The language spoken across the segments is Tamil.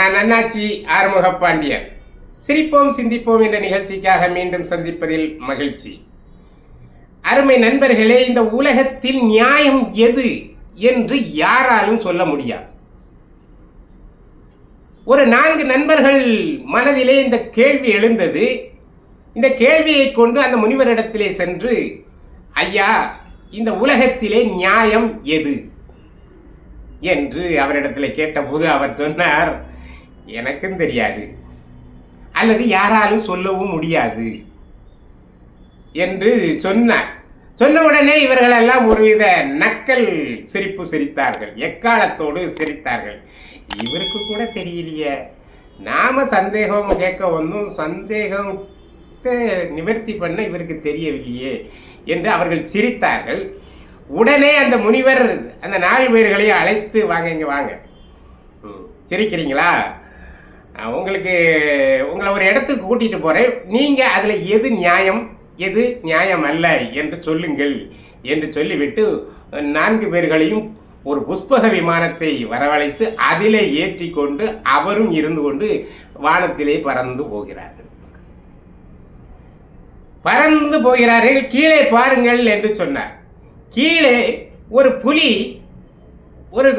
நான் அண்ணாச்சி ஆறுமுகப்பாண்டியன். சிரிப்போம் சிந்திப்போம் என்ற நிகழ்ச்சிக்காக மீண்டும் சந்திப்பதில் மகிழ்ச்சி. அருமை நண்பர்களே, இந்த உலகத்தில் நியாயம் எது என்று யாராலும் சொல்ல முடியாது. ஒரு 4 நண்பர்கள் மனதிலே இந்த கேள்வி எழுந்தது. இந்த கேள்வியை கொண்டு அந்த முனிவரிடத்திலே சென்று, ஐயா, இந்த உலகத்திலே நியாயம் எது என்று அவரிடத்தில் கேட்டபோது அவர் சொன்னார், எனக்கும் தெரியாது, அல்லது யாராலும் சொல்லவும் முடியாது என்று சொன்னார். சொன்ன உடனே இவர்களெல்லாம் ஒருவித நக்கல் சிரிப்பு சிரித்தார்கள், எக்காலத்தோடு சிரித்தார்கள். இவருக்கு கூட தெரியலையே, நாம சந்தேகம் கேட்க வந்தோம், சந்தேகத்தை நிவர்த்தி பண்ண இவருக்கு தெரியவில்லையே என்று அவர்கள் சிரித்தார்கள். உடனே அந்த முனிவர் அந்த 4 பேர்களையும் அழைத்து, வாங்க இங்கே வாங்க, சிரிக்கிறீங்களா, உங்களை ஒரு இடத்துக்கு கூட்டிகிட்டு போகிறேன், நீங்கள் அதில் எது நியாயம் எது நியாயம் அல்ல என்று சொல்லுங்கள் என்று சொல்லிவிட்டு 4 பேர்களையும் ஒரு புஷ்பக விமானத்தை வரவழைத்து அதிலே ஏற்றி கொண்டு அவரும் இருந்து கொண்டு வானத்திலே பறந்து போகிறார்கள். கீழே பாருங்கள் என்று சொன்னார். கீழே ஒரு புலி ஒரு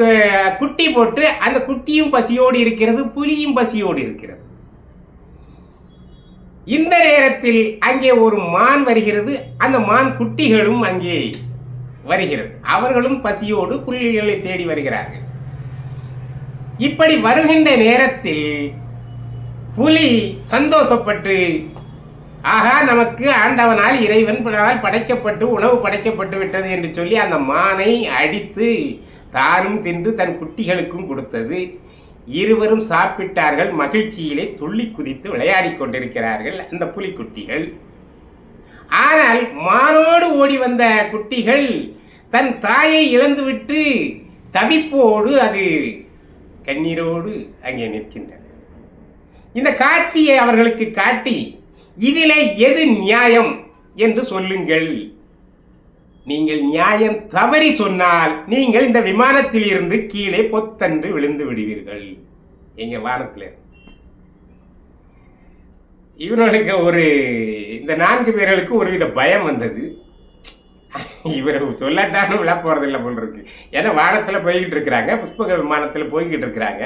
குட்டி போட்டு அந்த குட்டியும் பசியோடு இருக்கிறது, புலியும் பசியோடு இருக்கிறது. இந்த நேரத்தில் அங்கே ஒரு மான் வருகிறது, அந்த மான் குட்டிகளும் அங்கே வருகிறது. அவர்களும் பசியோடு புலிகளை தேடி வருகிறார்கள். இப்படி வருகின்ற நேரத்தில் புலி சந்தோஷப்பட்டு, ஆகா, நமக்கு ஆண்டவனால் இறைவனால் படைக்கப்பட்டு உணவு படைக்கப்பட்டு விட்டது என்று சொல்லி அந்த மானை அடித்து தானும் தின்று தன் குட்டிகளுக்கும் கொடுத்தது. இருவரும் சாப்பிட்டார்கள். மகிழ்ச்சியிலே துள்ளி குதித்து விளையாடி கொண்டிருக்கிறார்கள் அந்த புலிக்குட்டிகள். ஆனால் மானோடு ஓடி வந்த குட்டிகள் தன் தாயை இழந்துவிட்டு தவிப்போடு அது கண்ணீரோடு அங்கே நிற்கின்றன. இந்த காட்சியை அவர்களுக்கு காட்டி, இதிலே எது நியாயம் என்று சொல்லுங்கள், நீங்கள் நியாயம் தவறி சொன்னால் நீங்கள் இந்த விமானத்தில் இருந்து கீழே பொத்தன்று விழுந்து விடுவீர்கள். எங்க வானத்தில் இவர்களுக்கு இந்த 4 பேர்களுக்கு ஒருவித பயம் வந்தது. இவர் சொல்லட்டாலும் விழ போறதில்லை போல் இருக்கு. ஏன்னா வானத்தில் போய்கிட்டு இருக்கிறாங்க, புஷ்பக விமானத்தில் போய்கிட்டு இருக்கிறாங்க.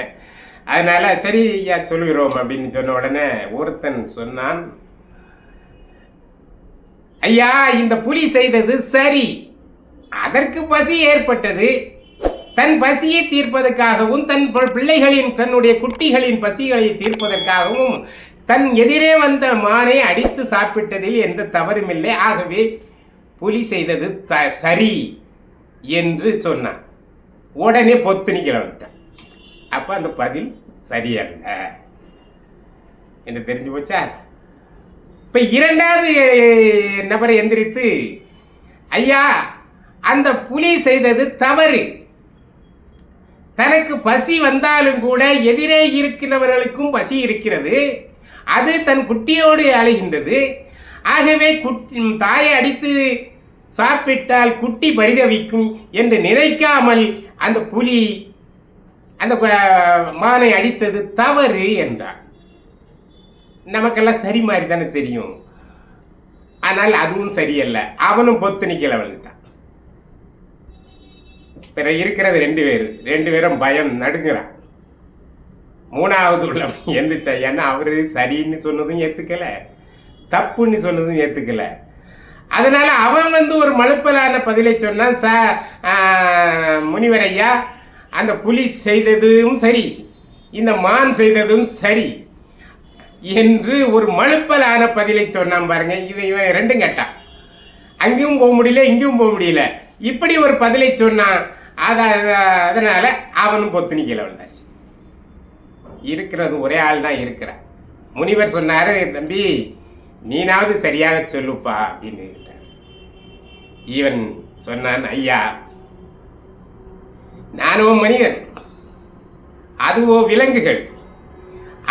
அதனால சரி ஐயா சொல்லுகிறோம் அப்படின்னு சொன்ன உடனே ஒருத்தன் சொன்னான், ஐயா, இந்த புலி செய்தது சரி, அதற்கு பசி ஏற்பட்டது. தன் பசியை தீர்ப்பதற்காகவும் தன் பிள்ளைகளின் தன்னுடைய குட்டிகளின் பசிகளை தீர்ப்பதற்காகவும் தன் எதிரே வந்த மானை அடித்து சாப்பிட்டதில் எந்த தவறும் இல்லை. ஆகவே புலி செய்தது சரி என்று சொன்னான். உடனே பொத்துனி கிளம்பிட்டான். அப்போ அந்த பதில் சரியல்ல என்று தெரிஞ்சு போச்சா? இப்போ 2வது நபரை எந்திரித்து, ஐயா, அந்த புலி செய்தது தவறு. தனக்கு பசி வந்தாலும் கூட எதிரே இருக்கிறவர்களுக்கும் பசி இருக்கிறது, அது தன் குட்டியோடு அழைகின்றது. ஆகவே தாயை அடித்து சாப்பிட்டால் குட்டி பரிதவிக்கும் என்று நினைக்காமல் அந்த புலி அந்த மானை அடித்தது தவறு என்றார். நமக்கெல்லாம் சரி மாதிரி தானே தெரியும். ஆனால் அதுவும் சரியல்ல. அவனும் பொத்து நிக்கல வந்துட்டான். பிறகு இருக்கிறது 2 பேரும் பயம் நடுங்கிறான். 3வது உள்ளவன் எந்திரிச்சா. ஏன்னா அவரு சரின்னு சொன்னதும் ஏத்துக்கல, தப்புன்னு சொன்னதும் ஏத்துக்கல. அதனால அவன் ஒரு மழுப்பலான பதிலை சொன்னான். முனிவர் ஐயா, அந்த புலி செய்ததும் சரி, இந்த மான் செய்ததும் சரி என்று ஒரு மழுப்பலான பதிலை சொன்னான். பாருங்க, இவன் 2ம் கேட்டான். அங்கேயும் போக முடியல, இங்கேயும் போக முடியல. இப்படி ஒரு பதிலை சொன்னான். அதனால அவனும் பொத்துனி கீழே வந்தாச்சு. இருக்கிறது ஒரே ஆள் தான் இருக்கிறான். முனிவர் சொன்னாரு, தம்பி, நீனாவது சரியாக சொல்லுப்பா அப்படின்னு. இவன் சொன்னான், ஐயா, நானோ மனிதன், அதுவோ விலங்குகள்.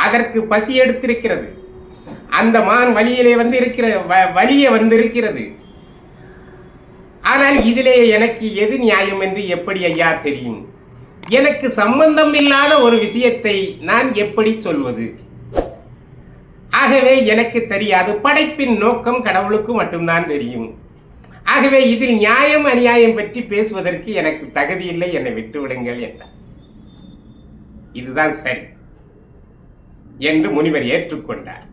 அதற்கு பசி எடுத்திருக்கிறது. அந்த மான் வழியிலே வந்திருக்கிறது. ஆனால் இதிலே எனக்கு எது நியாயம் என்று எப்படி ஐயா தெரியும்? எனக்கு சம்பந்தம் இல்லாத ஒரு விஷயத்தை நான் எப்படி சொல்வது? ஆகவே எனக்கு தெரியாது. படைப்பின் நோக்கம் கடவுளுக்கு மட்டும்தான் தெரியும். ஆகவே இதில் நியாயம் அநியாயம் பற்றி பேசுவதற்கு எனக்கு தகுதி இல்லை, என்னை விட்டுவிடுங்கள் என்றார். இதுதான் சரி என்று முனிவர் ஏற்றுக்கொண்டார்.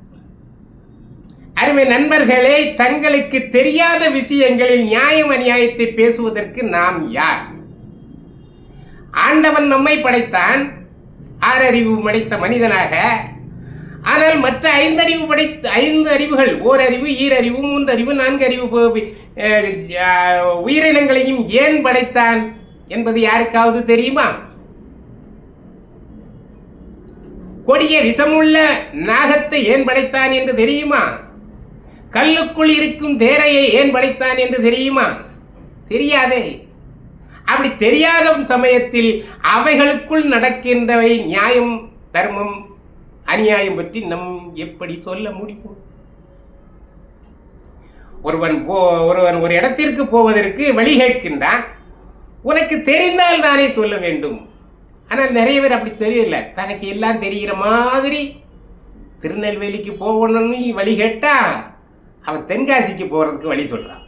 அருமை நண்பர்களே, தங்களுக்கு தெரியாத விஷயங்களில் நியாயம் அநியாயத்தை பேசுவதற்கு நாம் யார்? ஆண்டவன் நம்மை படைத்தான் 6 அறிவு படைத்த மனிதனாக. ஆனால் மற்ற 5 அறிவுகள், ஓரறிவு, ஈரறிவு, 3 அறிவு, 4 அறிவு உயிரினங்களையும் ஏன் படைத்தான் என்பது யாருக்காவது தெரியுமா? கொடிய விஷமுள்ள நாகத்தை ஏன் படைத்தான் என்று தெரியுமா? கல்லுக்குள் இருக்கும் தேரையை ஏன் படைத்தான் என்று தெரியுமா? தெரியாதே. அப்படி தெரியாத சமயத்தில் அவைகளுக்குள் நடக்கின்றவை நியாயம், தர்மம், அநியாயம் பற்றி நம் எப்படி சொல்ல முடியும்? ஒருவன் ஒரு இடத்திற்கு போவதற்கு வழி கேட்கின்றான். உனக்கு தெரிந்தால் தானே சொல்ல வேண்டும். ஆனால் நிறைய பேர் அப்படி தெரியல. தனக்கு எல்லாம் தெரிகிற மாதிரி திருநெல்வேலிக்கு போகணும்னு வழி கேட்டா அவன் தென்காசிக்கு போகிறதுக்கு வழி சொல்கிறான்.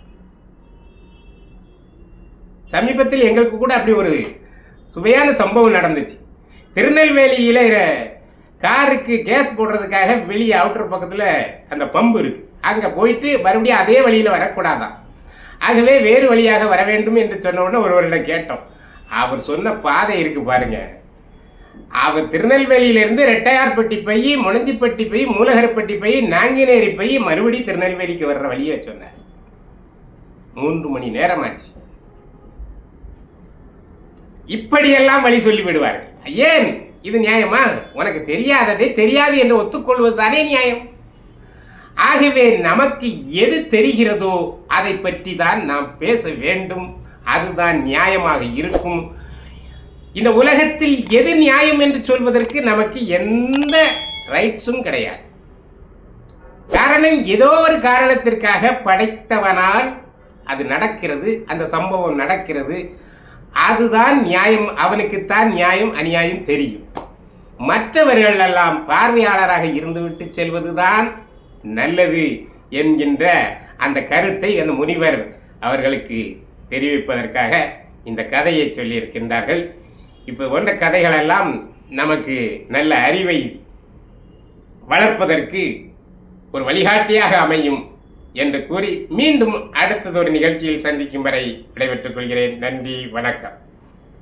சமீபத்தில் எங்களுக்கு கூட அப்படி ஒரு சுவையான சம்பவம் நடந்துச்சு. திருநெல்வேலியில் காருக்கு கேஸ் போடுறதுக்காக வெளியே அவுட்டர் பக்கத்தில் அந்த பம்பு இருக்குது. அங்கே போயிட்டு மறுபடியும் அதே வழியில் வரக்கூடாதான். ஆகவே வேறு வழியாக வர வேண்டும் என்று சொன்ன உடனே ஒருவரிடம் கேட்டோம். அவர் சொன்ன பாதை இருக்கு பாருங்க. அவர் திருநெல்வேலியிலிருந்து ரெட்டையார்பட்டி போய், முனஞ்சிப்பட்டி போய், மூலகரப்பட்டி போய், நாங்கினேரி போய் மறுபடி திருநெல்வேலிக்கு வர்ற வழியை சொன்னார். 3 மணி நேரம் ஆச்சு. இப்படியெல்லாம் வழி சொல்லி விடுவார்கள். ஏன் இது நியாயமா? உனக்கு தெரியாததை தெரியாது என்று ஒத்துக்கொள்வது தானே நியாயம். ஆகவே நமக்கு எது தெரிகிறதோ அதை பற்றி தான் நாம் பேச வேண்டும். அதுதான் நியாயமாக இருக்கும். இந்த உலகத்தில் எது நியாயம் என்று சொல்வதற்கு நமக்கு எந்த ரைட்ஸும் கிடையாது. காரணம், ஏதோ ஒரு காரணத்திற்காக படைத்தவனால் அது நடக்கிறது, அந்த சம்பவம் நடக்கிறது. அதுதான் நியாயம். அவனுக்குத்தான் நியாயம் அநியாயம் தெரியும். மற்றவர்கள் எல்லாம் பார்வையாளராக இருந்துவிட்டு செல்வதுதான் நல்லது என்கின்ற அந்த கருத்தை அந்த முனிவர் அவர்களுக்கு தெரிவிப்பதற்காக இந்த கதையை சொல்லியிருக்கின்றார்கள். இப்போ போன்ற கதைகளெல்லாம் நமக்கு நல்ல அறிவை வளர்ப்பதற்கு ஒரு வழிகாட்டியாக அமையும் என்று கூறி மீண்டும் அடுத்ததொரு நிகழ்ச்சியில் சந்திக்கும் வரை விடைபெற்றுக் கொள்கிறேன். நன்றி, வணக்கம்.